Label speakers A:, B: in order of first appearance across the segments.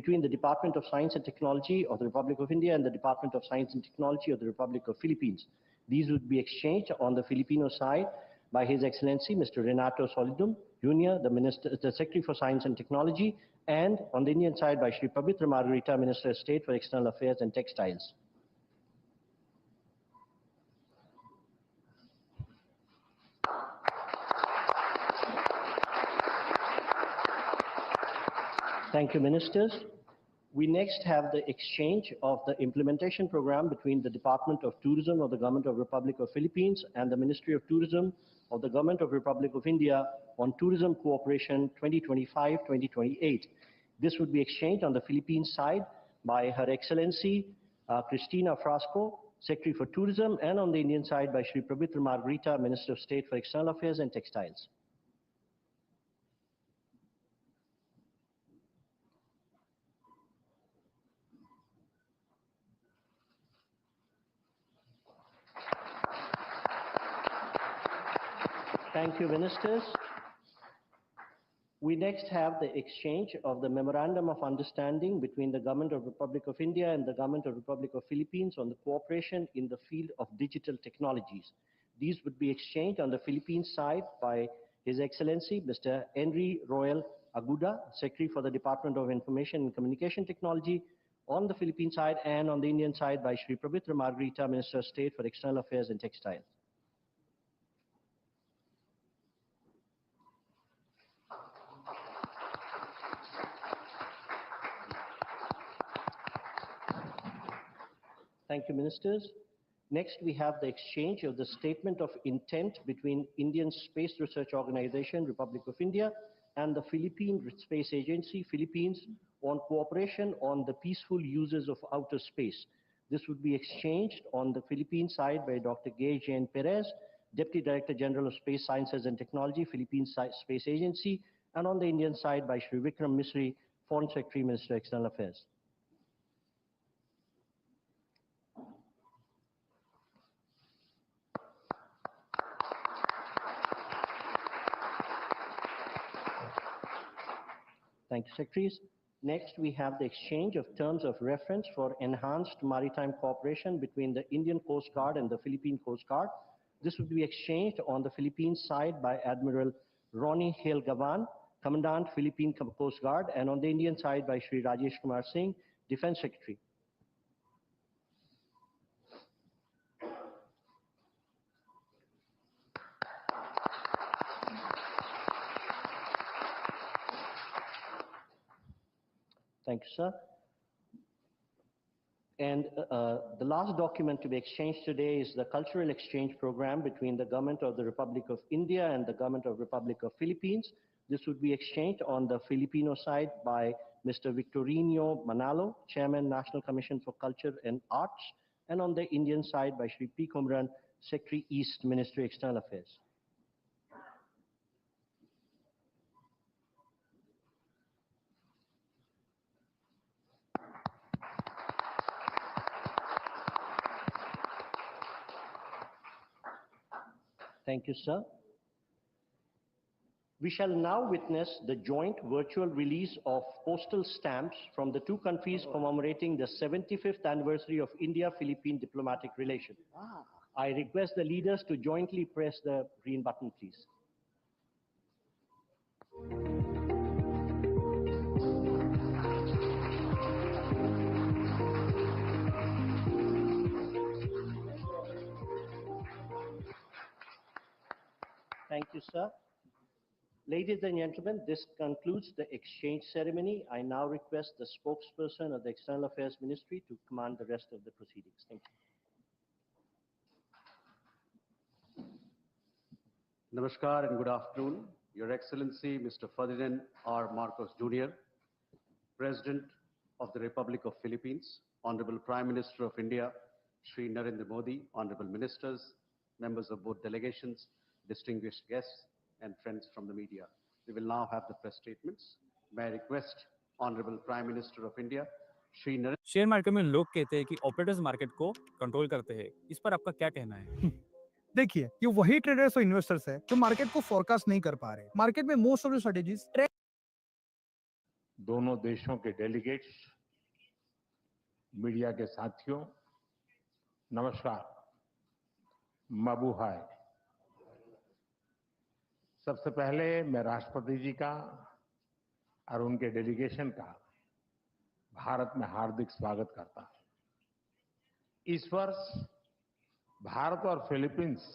A: between the Department of Science and Technology of the Republic of India and the Department of Science and Technology of the Republic of Philippines. These would be exchanged on the Filipino side by His Excellency Mr. Renato Solidum Jr., the Secretary for Science and Technology, and on the Indian side by Shri Pabitra Margarita, Minister of State for External Affairs and Textiles. Thank you, Ministers. We next have the exchange of the implementation program between the Department of Tourism of the Government of Republic of Philippines and the Ministry of Tourism of the Government of Republic of India on Tourism Cooperation 2025-2028. This would be exchanged on the Philippine side by Her Excellency Cristina Frasco, Secretary for Tourism, and on the Indian side by Shri Pabitra Margarita, Minister of State for External Affairs and Textiles. Thank you, Ministers. We next have the exchange of the Memorandum of Understanding between the Government of Republic of India and the Government of Republic of Philippines on the cooperation in the field of digital technologies. These would be exchanged on the Philippine side by His Excellency Mr. Henry Royal Aguda, Secretary for the Department of Information and Communication Technology on the Philippine side, and on the Indian side by Shri Pabitra Margarita, Minister of State for External Affairs and Textiles. Thank you, Ministers. Next, we have the exchange of the Statement of Intent between Indian Space Research Organization, Republic of India, and the Philippine Space Agency, Philippines, on cooperation on the peaceful uses of outer space. This would be exchanged on the Philippine side by Dr. Gay Jane Perez, Deputy Director General of Space Sciences and Technology, Philippine Space Agency, and on the Indian side by Shri Vikram Misri, Foreign Secretary, Minister of External Affairs. Thank you, Secretaries. Next, we have the exchange of terms of reference for enhanced maritime cooperation between the Indian Coast Guard and the Philippine Coast Guard. This would be exchanged on the Philippine side by Admiral Ronnie Hale Gavan, Commandant Philippine Coast Guard, and on the Indian side by Shri Rajesh Kumar Singh, Defense Secretary. Thank you, sir. And the last document to be exchanged today is the Cultural Exchange Program between the Government of the Republic of India and the Government of the Republic of Philippines. This would be exchanged on the Filipino side by Mr. Victorino Manalo, Chairman, National Commission for Culture and Arts, and on the Indian side by Shri P. Kumran, Secretary East, Ministry of External Affairs. Thank you, sir. We shall now witness the joint virtual release of postal stamps from the two countries commemorating the 75th anniversary of India-Philippine diplomatic relations. I request the leaders to jointly press the green button, please. Thank you, sir. Ladies and gentlemen, this concludes the exchange ceremony. I now request the spokesperson of the External Affairs Ministry to command the rest of the proceedings. Thank
B: you. Namaskar and good afternoon. Your Excellency, Mr. Ferdinand R. Marcos Jr., President of the Republic of Philippines, Honorable Prime Minister of India, Shri Narendra Modi, Honorable Ministers, members of both delegations, distinguished guests, and friends from the media. We will now have the press statements. May I request Honorable Prime Minister of India, Shri Narendra.
C: Share market में लोग कहते हैं कि operators market को control करते हैं, इस पर आपका क्या कहना है?
D: देखिए, ये वही ट्रेडर्स और इन्वेस्टर्स हैं जो मार्केट को फोरकास्ट नहीं कर पा रहे। मार्केट में मोस्ट ऑफ द स्ट्रेटजीज
E: दोनों देशों के डेलीगेट्स, मीडिया के साथियों, नमस्कार, मबूहाय। सबसे पहले मैं राष्ट्रपति जी का और उनके डेलीगेशन का भारत में हार्दिक स्वागत करता हूं। इस वर्ष भारत और फिलीपींस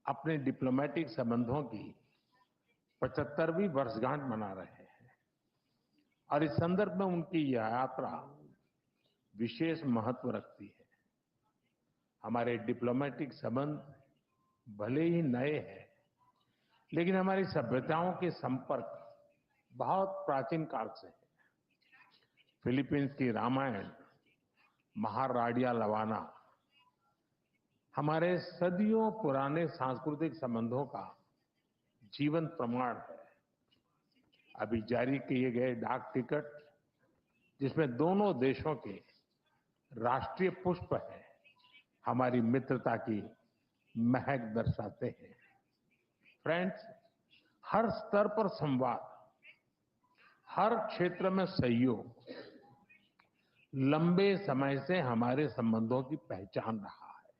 E: अपने डिप्लोमेटिक संबंधों की 75वीं वर्षगांठ मना रहे हैं और इस संदर्भ में उनकी यह यात्रा विशेष महत्व रखती है। हमारे डिप्लोमेटिक संबंध भले ही नए हैं, लेकिन हमारी सभ्यताओं के संपर्क बहुत प्राचीन काल से है। फिलीपींस की रामायण, महाराडिया लवाना हमारे सदियों पुराने सांस्कृतिक संबंधों का जीवंत प्रमाण है। अभी जारी किए गए डाक टिकट, जिसमें दोनों देशों के राष्ट्रीय पुष्प है, हमारी मित्रता की महक दर्शाते हैं। फ्रेंड्स, हर स्तर पर संवाद, हर क्षेत्र में सहयोग लंबे समय से हमारे संबंधों की पहचान रहा है।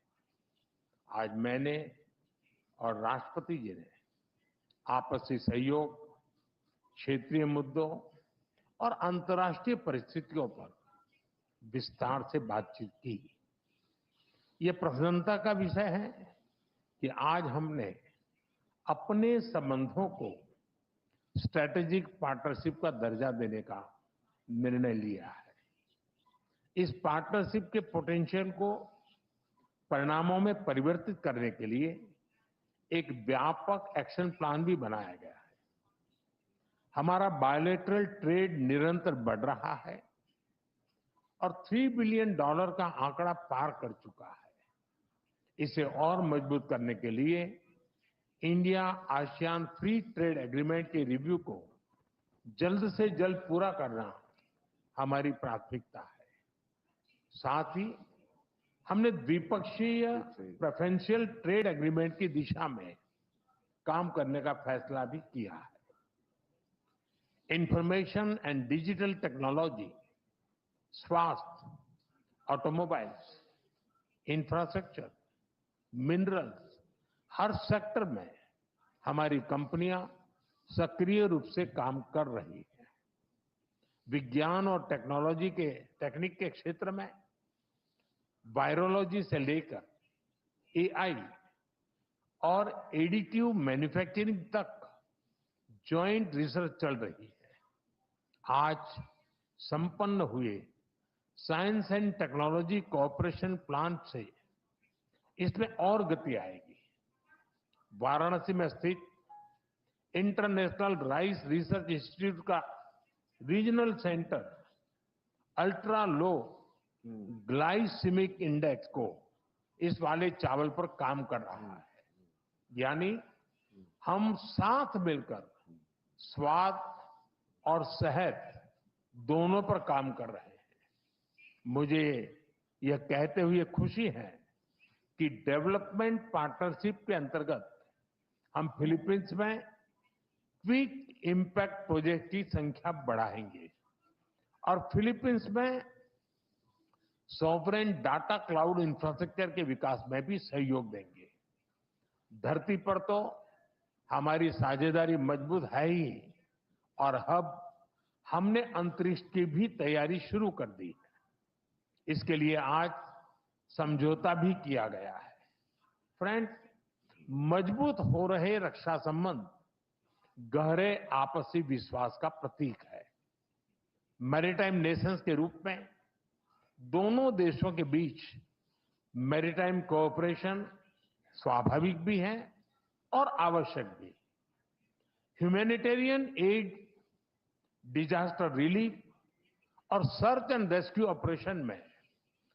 E: आज मैंने और राष्ट्रपति जी ने आपसी सहयोग, क्षेत्रीय मुद्दों और अंतर्राष्ट्रीय परिस्थितियों पर विस्तार से बातचीत की। ये प्रसन्नता का विषय है कि आज हमने अपने संबंधों को स्ट्रैटेजिक पार्टनरशिप का दर्जा देने का निर्णय लिया है। इस पार्टनरशिप के पोटेंशियल को परिणामों में परिवर्तित करने के लिए एक व्यापक एक्शन प्लान भी बनाया गया है। हमारा बायलैटरल ट्रेड निरंतर बढ़ रहा है और $3 बिलियन का आंकड़ा पार कर चुका है। इसे और मजबूत करने के लिए India ASEAN free trade agreement के रिव्यू को जल्द से जल्द पूरा करना हमारी प्राथमिकता है। साथ ही हमने द्विपक्षीय प्रेफरेंशियल ट्रेड एग्रीमेंट की दिशा में काम करने का फैसला भी किया है। इंफॉर्मेशन एंड डिजिटल टेक्नोलॉजी, स्वास्थ्य, ऑटोमोबाइल्स, इंफ्रास्ट्रक्चर, मिनरल्स, हर सेक्टर में हमारी कंपनियां सक्रिय रूप से काम कर रही हैं। विज्ञान और टेक्निक के क्षेत्र में वायरोलॉजी से लेकर एआई और एडिटिव मैन्युफैक्चरिंग तक जॉइंट रिसर्च चल रही है। आज संपन्न हुए science and technology cooperation plan से इसमें और गति आएगी। वाराणसी में स्थित इंटरनेशनल राइस रिसर्च इंस्टीट्यूट का regional centre ultra low glycemic index को इस वाले चावल पर काम कर रहा है। यानी हम साथ मिलकर स्वाद और सेहत दोनों पर काम कर रहे हैं। मुझे यह कहते हुए खुशी है कि डेवलपमेंट पार्टनरशिप के अंतर्गत हम फिलीपींस में क्विक इम्पैक्ट प्रोजेक्ट की संख्या बढ़ाएंगे और फिलीपींस में सॉवरेन डाटा क्लाउड इंफ्रास्ट्रक्चर के विकास में भी सहयोग देंगे। धरती पर तो हमारी साझेदारी मजबूत है ही, और अब हमने अंतरिक्ष की भी तैयारी शुरू कर दी है। इसके लिए आज समझौता भी किया गया है। फ्रेंड्स, मजबूत हो रहे रक्षा संबंध गहरे आपसी विश्वास का प्रतीक है। मैरीटाइम नेशंस के रूप में दोनों देशों के बीच मैरीटाइम कोऑपरेशन स्वाभाविक भी है और आवश्यक भी। ह्यूमैनिटेरियन एड, डिजास्टर रिलीफ और सर्च एंड रेस्क्यू ऑपरेशन में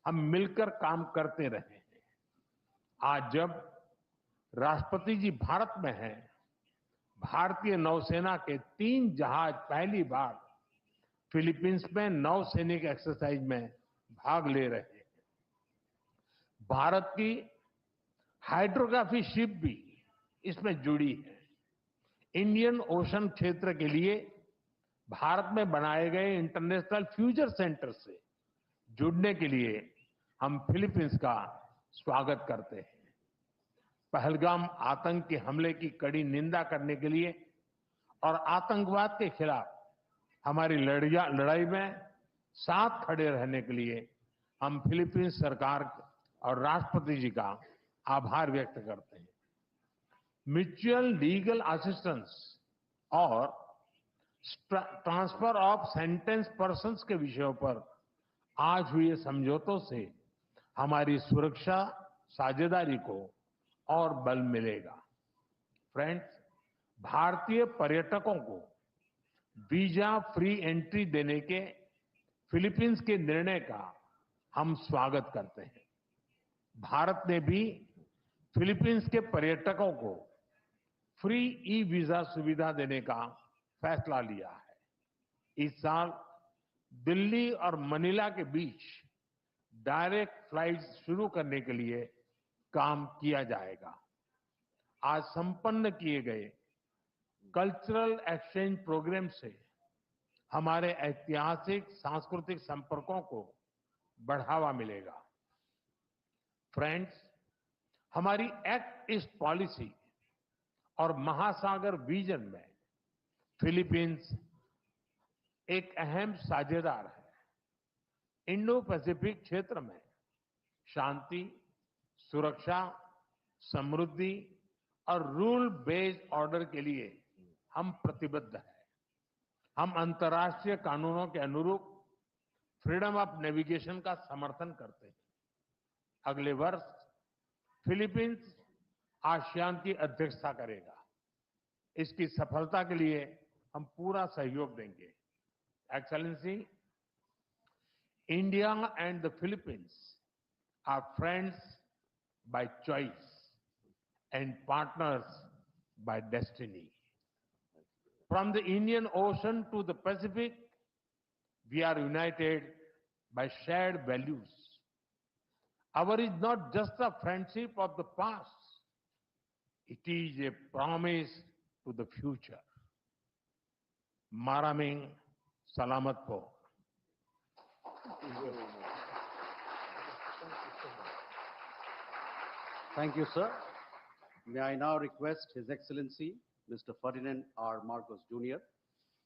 E: हम मिलकर काम करते रहे हैं। आज जब राष्ट्रपति जी भारत में हैं, भारतीय नौसेना के 3 जहाज पहली बार फिलीपींस में नौसैनिक एक्सरसाइज में भाग ले रहे हैं। भारत की हाइड्रोग्राफी शिप भी इसमें जुड़ी है। इंडियन ओशन क्षेत्र के लिए भारत में बनाए गए इंटरनेशनल फ्यूचर सेंटर से जुड़ने के लिए हम फिलीपींस का स्वागत करते हैं। पहलगाम आतंकी हमले की कड़ी निंदा करने के लिए और आतंकवाद के खिलाफ हमारी लड़ाई में साथ खड़े रहने के लिए हम फिलीपींस सरकार और राष्ट्रपति जी का आभार व्यक्त करते हैं। म्यूचुअल लीगल असिस्टेंस और ट्रांसफर ऑफ सेंटेंस पर्सन्स के विषयों पर आज हुए समझौतों से हमारी सुरक्षा साझेदारी को और बल मिलेगा। फ्रेंड्स, भारतीय पर्यटकों को वीजा फ्री एंट्री देने के फिलीपींस के निर्णय का हम स्वागत करते हैं। भारत ने भी फिलीपींस के पर्यटकों को फ्री ई वीजा सुविधा देने का फैसला लिया है। इस साल दिल्ली और मनीला के बीच डायरेक्ट फ्लाइट्स शुरू करने के लिए काम किया जाएगा। आज संपन्न किए गए कल्चरल एक्सचेंज प्रोग्राम से हमारे ऐतिहासिक सांस्कृतिक संपर्कों को बढ़ावा मिलेगा। फ्रेंड्स, हमारी एक्ट ईस्ट पॉलिसी और महासागर विजन में फिलीपींस एक अहम साझेदार है। इंडो पैसिफिक क्षेत्र में शांति, सुरक्षा, समृद्धि और रूल बेस्ड ऑर्डर के लिए हम प्रतिबद्ध हैं। हम अंतर्राष्ट्रीय कानूनों के अनुरूप फ्रीडम ऑफ नेविगेशन का समर्थन करते हैं। अगले वर्ष फिलीपींस आसियान की अध्यक्षता करेगा। इसकी सफलता के लिए हम पूरा सहयोग देंगे। Excellency, India and the Philippines are friends by choice and partners by destiny. From the Indian Ocean to the Pacific, we are united by shared values. Our is not just a friendship of the past, it is a promise to the future. Maraming Salamat po.
B: Thank you, sir. May I now request His Excellency, Mr. Ferdinand R. Marcos Jr.,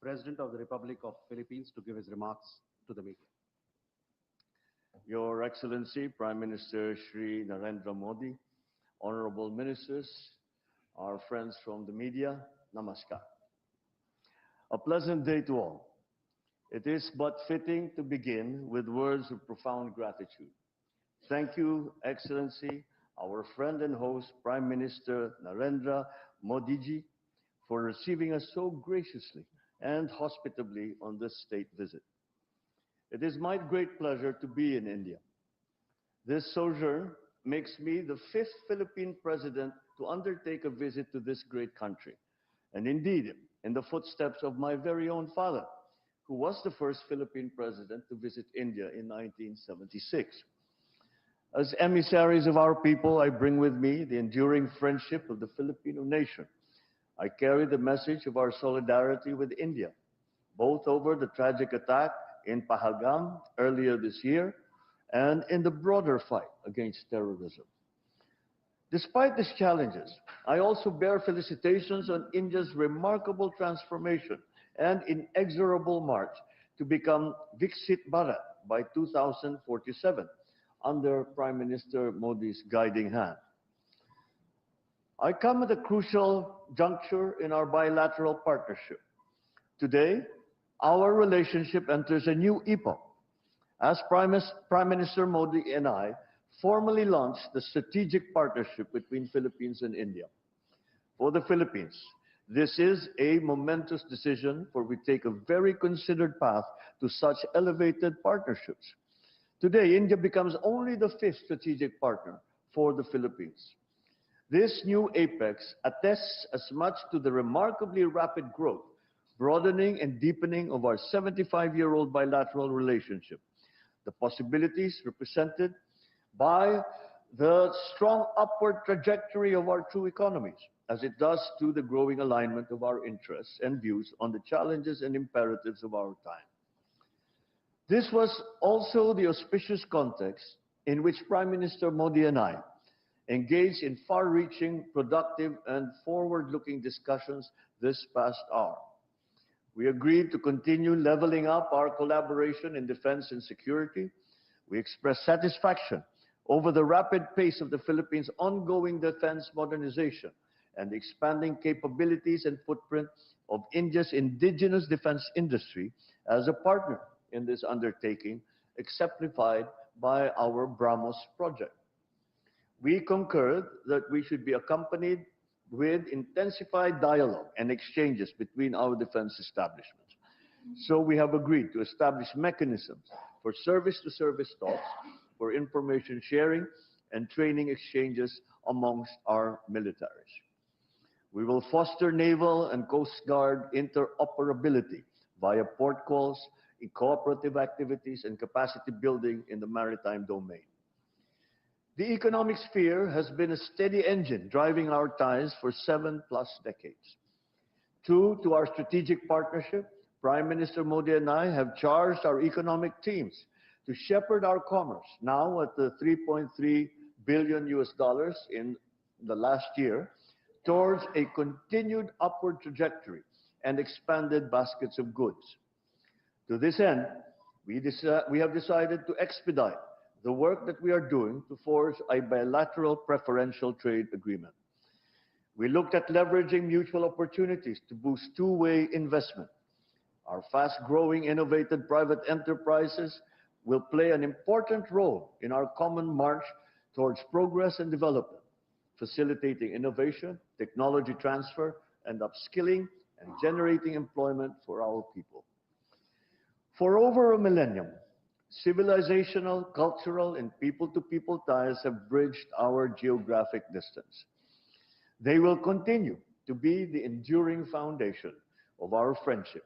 B: President of the Republic of Philippines, to give his remarks to the media.
F: Your Excellency, Prime Minister Shri Narendra Modi, honorable ministers, our friends from the media, namaskar. A pleasant day to all. It is but fitting to begin with words of profound gratitude. Thank you, Excellency, our friend and host, Prime Minister Narendra Modi ji, for receiving us so graciously and hospitably on this state visit. It is my great pleasure to be in India. This sojourn makes me the 5th Philippine president to undertake a visit to this great country, and indeed, in the footsteps of my very own father, who was the first Philippine president to visit India in 1976. As emissaries of our people, I bring with me the enduring friendship of the Filipino nation. I carry the message of our solidarity with India, both over the tragic attack in Pahalgam earlier this year and in the broader fight against terrorism. Despite these challenges, I also bear felicitations on India's remarkable transformation and inexorable march to become Viksit Bharat by 2047 under Prime Minister Modi's guiding hand. I come at a crucial juncture in our bilateral partnership. Today, our relationship enters a new epoch as Prime Minister Modi and I formally launched the strategic partnership between Philippines and India. For the Philippines, this is a momentous decision, for we take a very considered path to such elevated partnerships. Today, India becomes only the 5th strategic partner for the Philippines. This new apex attests as much to the remarkably rapid growth, broadening and deepening of our 75-year-old bilateral relationship, the possibilities represented by the strong upward trajectory of our two economies, as it does to the growing alignment of our interests and views on the challenges and imperatives of our time. This was also the auspicious context in which Prime Minister Modi and I engaged in far-reaching, productive, and forward-looking discussions this past hour. We agreed to continue leveling up our collaboration in defense and security. We expressed satisfaction over the rapid pace of the Philippines' ongoing defense modernization and the expanding capabilities and footprint of India's indigenous defense industry as a partner in this undertaking, exemplified by our BrahMos project. We concurred that we should be accompanied with intensified dialogue and exchanges between our defense establishments. So we have agreed to establish mechanisms for service-to-service talks, for information sharing and training exchanges amongst our militaries. We will foster naval and coast guard interoperability via port calls, in cooperative activities, and capacity building in the maritime domain. The economic sphere has been a steady engine driving our ties for 7+ decades. True to our strategic partnership, Prime Minister Modi and I have charged our economic teams to shepherd our commerce, now at the $3.3 billion in the last year, towards a continued upward trajectory and expanded baskets of goods. To this end, we have decided to expedite the work that we are doing to forge a bilateral preferential trade agreement. We looked at leveraging mutual opportunities to boost two-way investment. Our fast-growing, innovative private enterprises will play an important role in our common march towards progress and development, facilitating innovation, technology transfer, and upskilling, and generating employment for our people. For over a millennium, civilizational, cultural, and people-to-people ties have bridged our geographic distance. They will continue to be the enduring foundation of our friendship,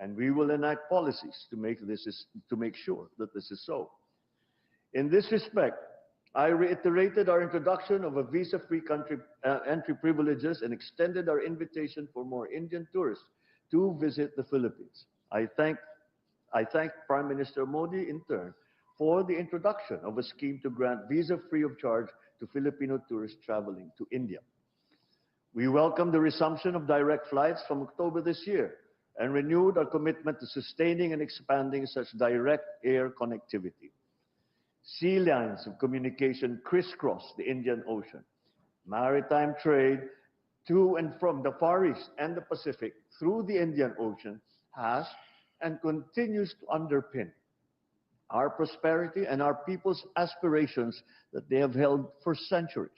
F: and we will enact policies to make sure that this is so. In this respect, I reiterated our introduction of a visa-free country entry privileges and extended our invitation for more Indian tourists to visit the Philippines. I thank Prime Minister Modi in turn for the introduction of a scheme to grant visa free of charge to Filipino tourists traveling to India. We welcome the resumption of direct flights from October this year and renewed our commitment to sustaining and expanding such direct air connectivity. Sea lines of communication crisscross the Indian Ocean. Maritime trade to and from the Far East and the Pacific through the Indian Ocean has and continues to underpin our prosperity and our people's aspirations that they have held for centuries.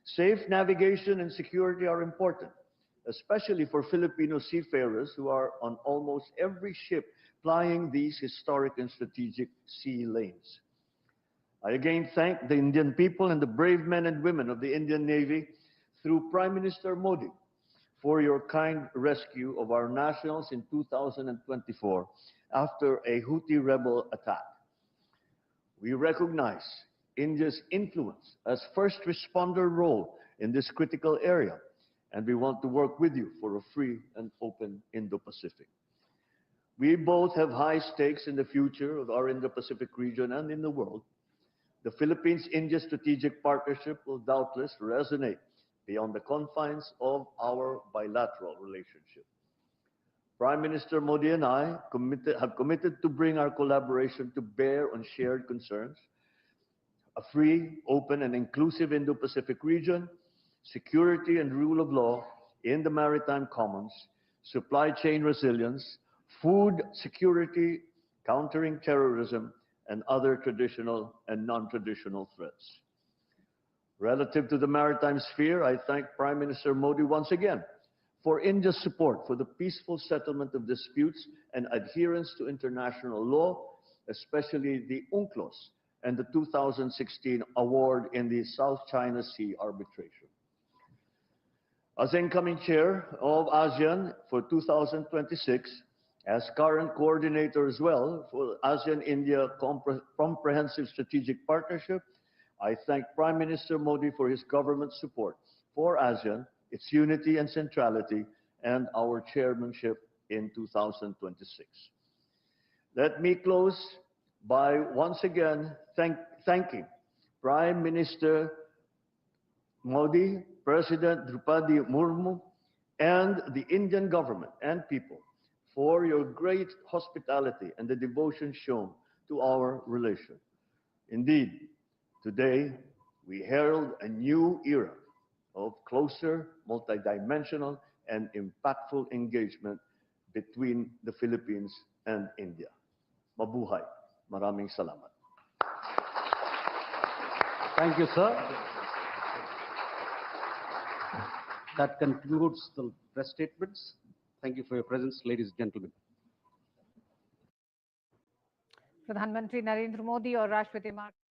F: Safe navigation and security are important, especially for Filipino seafarers who are on almost every ship plying these historic and strategic sea lanes. I again thank the Indian people and the brave men and women of the Indian Navy through Prime Minister Modi for your kind rescue of our nationals in 2024 after a Houthi rebel attack. We recognize India's influence as first responder role in this critical area, and we want to work with you for a free and open Indo-Pacific. We both have high stakes in the future of our Indo-Pacific region and in the world. The Philippines-India strategic partnership will doubtless resonate beyond the confines of our bilateral relationship. Prime Minister Modi and I have committed to bring our collaboration to bear on shared concerns, a free, open, and inclusive Indo-Pacific region, security and rule of law in the maritime commons, supply chain resilience, food security, countering terrorism, and other traditional and non-traditional threats. Relative to the maritime sphere, I thank Prime Minister Modi once again for India's support for the peaceful settlement of disputes and adherence to international law, especially the UNCLOS and the 2016 award in the South China Sea arbitration. As incoming chair of ASEAN for 2026, as current coordinator as well for ASEAN-India Comprehensive Strategic Partnership, I thank Prime Minister Modi for his government support for ASEAN, its unity and centrality, and our chairmanship in 2026. Let me close by once again thanking Prime Minister Modi, President Draupadi Murmu, and the Indian government and people for your great hospitality and the devotion shown to our relation. Indeed, today we herald a new era of closer, multidimensional, and impactful engagement between the Philippines and India. Mabuhay. Maraming salamat.
B: Thank you, sir. That concludes the press statements. Thank you for your presence, ladies and gentlemen.
G: प्रधानमंत्री नरेंद्र मोदी और राष्ट्रपति Marcos